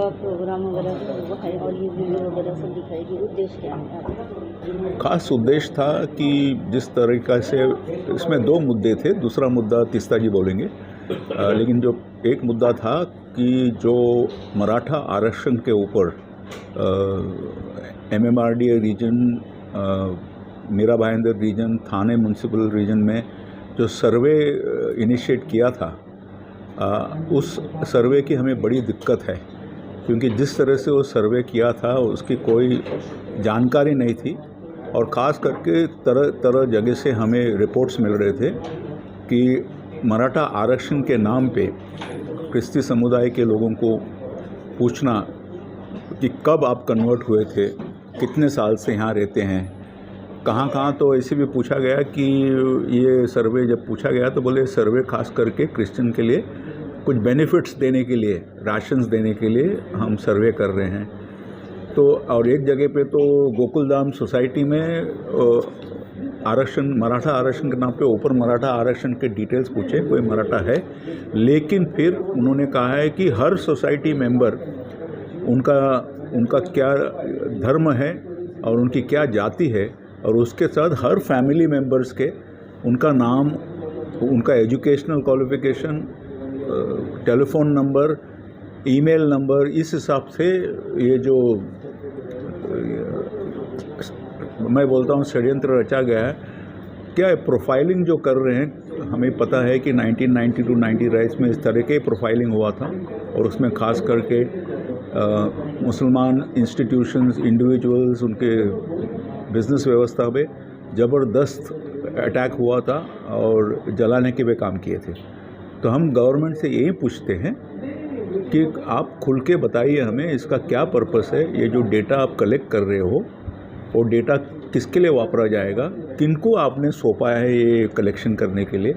का प्रोग्राम वगैरह जो वो है और ये वीडियो वगैरह सब दिखाएगी, उद्देश्य क्या है आपका? खास उद्देश्य था कि जिस तरीक़ा से इसमें दो मुद्दे थे, दूसरा मुद्दा तीस्ता जी बोलेंगे, लेकिन जो एक मुद्दा था कि जो मराठा आरक्षण के ऊपर MMRDA region, Mira Bhayandar region, Thane municipal region में जो सर्वे इनिशिएट किया था, उस सर्वे की हमें बड़ी दिक्कत है, क्योंकि जिस तरह से वो सर्वे किया था उसकी कोई जानकारी नहीं थी और ख़ास करके तरह तरह जगह से हमें रिपोर्ट्स मिल रहे थे कि मराठा आरक्षण के नाम पे क्रिस्ती समुदाय के लोगों को पूछना कि कब आप कन्वर्ट हुए थे, कितने साल से यहाँ रहते हैं, कहाँ कहाँ, तो ऐसे भी पूछा गया कि ये सर्वे जब पूछा गया तो बोले सर्वे खास करके क्रिश्चियन के लिए कुछ बेनिफिट्स देने के लिए, राशंस देने के लिए हम सर्वे कर रहे हैं। तो और एक जगह पे तो गोकुलधाम सोसाइटी में आरक्षण, मराठा आरक्षण के नाम पे ऊपर मराठा आरक्षण के डिटेल्स पूछे, कोई मराठा है, लेकिन फिर उन्होंने कहा है कि हर सोसाइटी मेंबर उनका क्या धर्म है और उनकी क्या जाति है, और उसके साथ हर फैमिली मेंबर्स के उनका नाम, उनका educational qualification, telephone number, email number, इस हिसाब से ये जो मैं बोलता हूँ षड्यंत्र रचा गया है। क्या है, प्रोफाइलिंग जो कर रहे हैं, हमें पता है कि 1990 राइट्स में इस तरह के प्रोफाइलिंग हुआ था और उसमें ख़ास करके मुसलमान इंस्टीट्यूशंस, इंडिविजुअल्स, उनके बिज़नेस व्यवस्था पे ज़बरदस्त अटैक हुआ था और जलाने के भी काम किए थे। तो हम गवर्नमेंट से यही पूछते हैं कि आप खुल के बताइए हमें इसका क्या पर्पस है, ये जो डेटा आप कलेक्ट कर रहे हो वो डेटा किसके लिए वापरा जाएगा, किनको आपने सौंपा है ये कलेक्शन करने के लिए,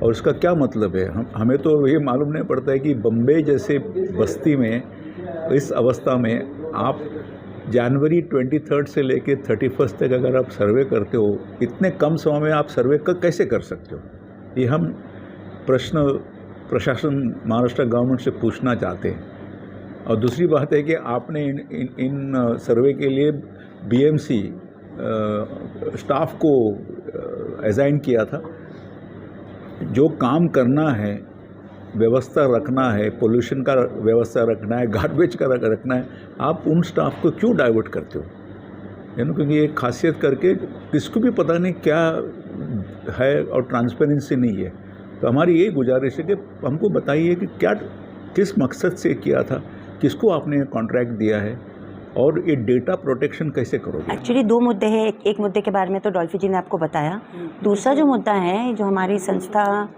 और इसका क्या मतलब है। हमें तो ये मालूम नहीं पड़ता है कि बम्बई जैसे बस्ती में इस अवस्था में आप जनवरी 23 से लेके 31 तक अगर आप सर्वे करते हो, इतने कम समय में आप सर्वे कैसे कर सकते हो, ये हम प्रश्न प्रशासन महाराष्ट्र गवर्नमेंट से पूछना चाहते हैं। और दूसरी बात है कि आपने इन सर्वे के लिए BMC स्टाफ को असाइन किया था, जो काम करना है, व्यवस्था रखना है, पोल्यूशन का व्यवस्था रखना है, गार्बेज का रखना है, आप उन स्टाफ को क्यों डाइवर्ट करते हो, क्योंकि ये खासियत करके किसको भी पता नहीं क्या है और ट्रांसपेरेंसी नहीं है। तो हमारी यही गुजारिश है कि हमको बताइए कि क्या, किस मकसद से किया था, किसको आपने कॉन्ट्रैक्ट दिया है और ये डेटा प्रोटेक्शन कैसे करोगे। एक्चुअली दो मुद्दे हैं, एक मुद्दे के बारे में तो डॉल्फी जी ने आपको बताया, दूसरा जो मुद्दा है, जो हमारी संस्था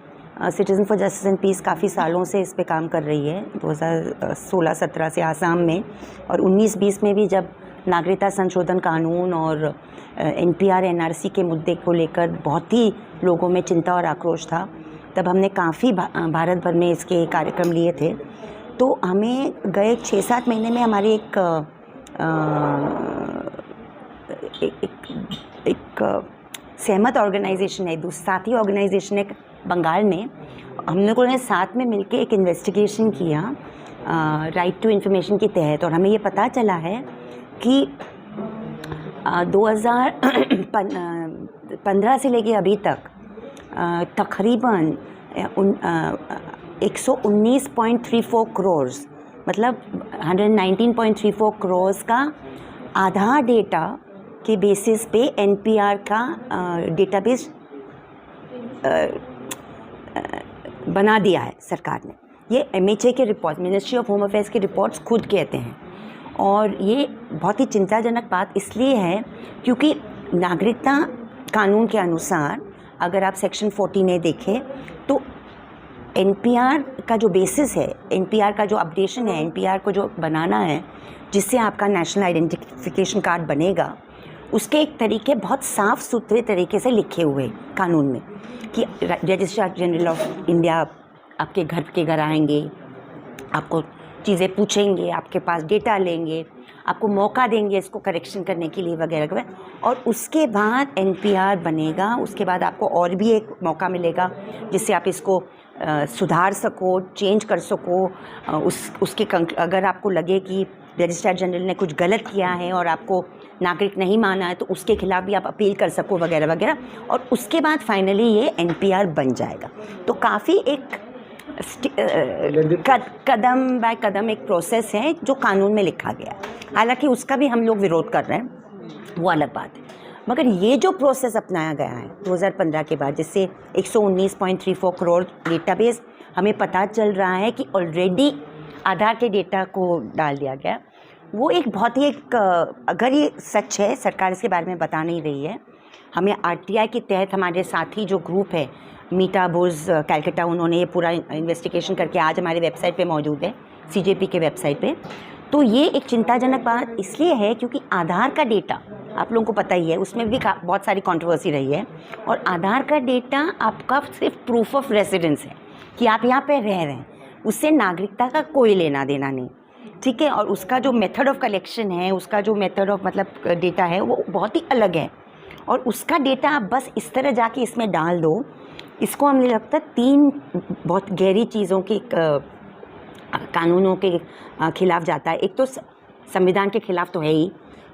citizen for justice and peace काफ़ी सालों से इस पे काम कर रही है, 2016-17 से आसाम में, और 19-20 में भी जब नागरिकता संशोधन कानून और NPR NRC के मुद्दे को लेकर बहुत ही लोगों में चिंता और आक्रोश था, तब हमने काफ़ी भारत भर में इसके कार्यक्रम लिए थे। तो हमें गए 6-7 महीने में हमारी एक सहमत ऑर्गेनाइजेशन है, साथी ऑर्गेनाइजेशन है बंगाल में, हम लोगों ने साथ में मिलके एक इन्वेस्टिगेशन किया राइट टू इन्फॉर्मेशन के तहत, और हमें ये पता चला है कि 2015 से लेके अभी तक तकरीबन 119.34 करोड़, मतलब 119.34 करोड़ का आधा डेटा के बेसिस पे NPR का डेटाबेस बना दिया है सरकार ने। ये MHA के report, ministry of home affairs के रिपोर्ट्स खुद कहते हैं, और ये बहुत ही चिंताजनक बात इसलिए है क्योंकि नागरिकता कानून के अनुसार अगर आप सेक्शन 14A देखें तो NPR का जो बेसिस है, NPR का जो अपडेशन है, NPR को जो बनाना है जिससे आपका नेशनल आइडेंटिफिकेशन कार्ड बनेगा, उसके एक तरीके बहुत साफ़ सुथरे तरीके से लिखे हुए कानून में कि रजिस्ट्रार जनरल ऑफ इंडिया आपके घर आएंगे, आपको चीज़ें पूछेंगे, आपके पास डेटा लेंगे, आपको मौका देंगे इसको करेक्शन करने के लिए वगैरह वगैरह, और उसके बाद एनपीआर बनेगा। उसके बाद आपको और भी एक मौका मिलेगा जिससे आप इसको सुधार सको, चेंज कर सको। उसके अगर आपको लगे कि रजिस्ट्रार जनरल ने कुछ गलत किया है और आपको नागरिक नहीं माना है तो उसके खिलाफ भी आप अपील कर सको वगैरह वगैरह, और उसके बाद फाइनली ये एनपीआर बन जाएगा। तो काफ़ी एक कदम बाय कदम एक प्रोसेस है जो कानून में लिखा गया है। हालांकि उसका भी हम लोग विरोध कर रहे हैं, वो अलग बात है। मगर ये जो प्रोसेस अपनाया गया है 2015 के बाद, जिससे 119.34 करोड़ डेटाबेस हमें पता चल रहा है कि ऑलरेडी आधार के डेटा को डाल दिया गया, वो एक बहुत ही अगर ये सच है, सरकार इसके बारे में बता नहीं रही है। हमें आरटीआई के तहत हमारे साथी जो ग्रुप है मीटा बुर्ज कैलकाटा, उन्होंने ये पूरा इन्वेस्टिगेशन करके आज हमारे वेबसाइट पे मौजूद है, सीजेपी के वेबसाइट पे। तो ये एक चिंताजनक बात इसलिए है क्योंकि आधार का डेटा आप लोगों को पता ही है, उसमें भी बहुत सारी कंट्रोवर्सी रही है। और आधार का डेटा आपका सिर्फ प्रूफ ऑफ रेसिडेंस है कि आप यहाँ पे रह रहे हैं, उससे नागरिकता का कोई लेना देना नहीं, ठीक है। और उसका जो मेथड ऑफ कलेक्शन है, उसका जो मेथड ऑफ मतलब डेटा है वो बहुत ही अलग है। और उसका डेटा आप बस इस तरह जाके इसमें डाल दो, इसको हमें लगता है 3 बहुत गहरी चीज़ों की कानूनों के खिलाफ जाता है। एक तो संविधान के खिलाफ तो है ही,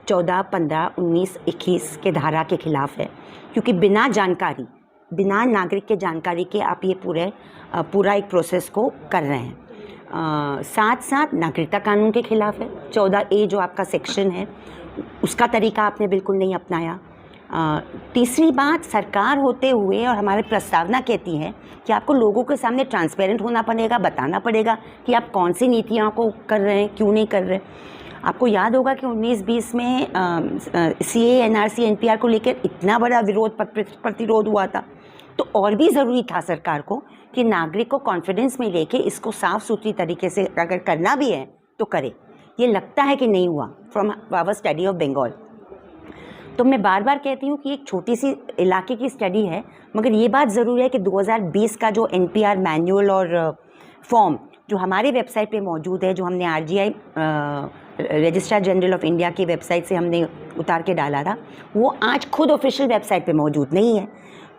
14, 15, 19, 21 के धारा के खिलाफ है, क्योंकि बिना जानकारी, बिना नागरिक के जानकारी के आप ये पूरा एक प्रोसेस को कर रहे हैं। साथ साथ नागरिकता कानून के खिलाफ है। 14A जो आपका सेक्शन है उसका तरीका आपने बिल्कुल नहीं अपनाया। तीसरी बात, सरकार होते हुए और हमारी प्रस्तावना कहती है कि आपको लोगों के सामने ट्रांसपेरेंट होना पड़ेगा, बताना पड़ेगा कि आप कौन सी नीतियों को कर रहे हैं, क्यों नहीं कर रहे। आपको याद होगा कि 19-20 में CAA, NRC, NPR को लेकर इतना बड़ा विरोध प्रतिरोध हुआ था। तो और भी ज़रूरी था सरकार को कि नागरिक को कॉन्फिडेंस में लेके इसको साफ़ सुथरी तरीके से अगर करना भी है तो करे। ये लगता है कि नहीं हुआ from our study of Bengal. तो मैं बार बार कहती हूँ कि एक छोटी सी इलाके की स्टडी है, मगर ये बात ज़रूर है कि 2020 का जो NPR मैनुअल और फॉर्म जो हमारे वेबसाइट पे मौजूद है, जो हमने RGI registrar general of India की वेबसाइट से हमने उतार के डाला था, वो आज खुद ऑफिशियल वेबसाइट पे मौजूद नहीं है।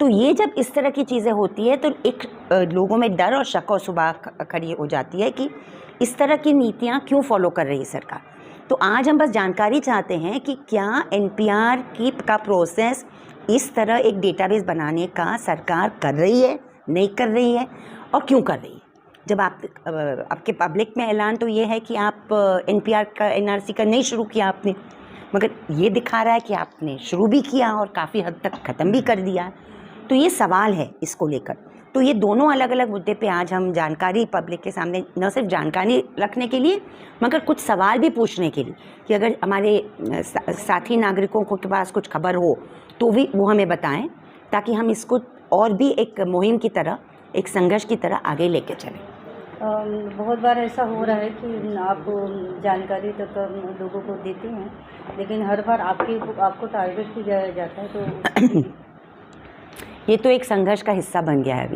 तो ये जब इस तरह की चीज़ें होती है तो एक लोगों में डर और शक और सुबह खड़ी हो जाती है कि इस तरह की नीतियाँ क्यों फॉलो कर रही है सरकार। तो आज हम बस जानकारी चाहते हैं कि क्या NPR का प्रोसेस इस तरह एक डेटाबेस बनाने का सरकार कर रही है, नहीं कर रही है, और क्यों कर रही है। जब आपके पब्लिक में ऐलान तो ये है कि आप NPR का, NRC का नहीं शुरू किया आपने, मगर ये दिखा रहा है कि आपने शुरू भी किया और काफ़ी हद तक ख़त्म भी कर दिया। तो ये सवाल है इसको लेकर। तो ये दोनों अलग अलग मुद्दे पे आज हम जानकारी पब्लिक के सामने, न सिर्फ जानकारी रखने के लिए मगर कुछ सवाल भी पूछने के लिए कि अगर हमारे साथी नागरिकों के पास कुछ खबर हो तो भी वो हमें बताएं, ताकि हम इसको और भी एक मुहिम की तरह, एक संघर्ष की तरह आगे लेके चलें। बहुत बार ऐसा हो रहा है कि आप जानकारी तक लोगों को देते हैं, लेकिन हर बार आपको टारगेट किया जाता है। तो ये तो एक संघर्ष का हिस्सा बन गया है अभी।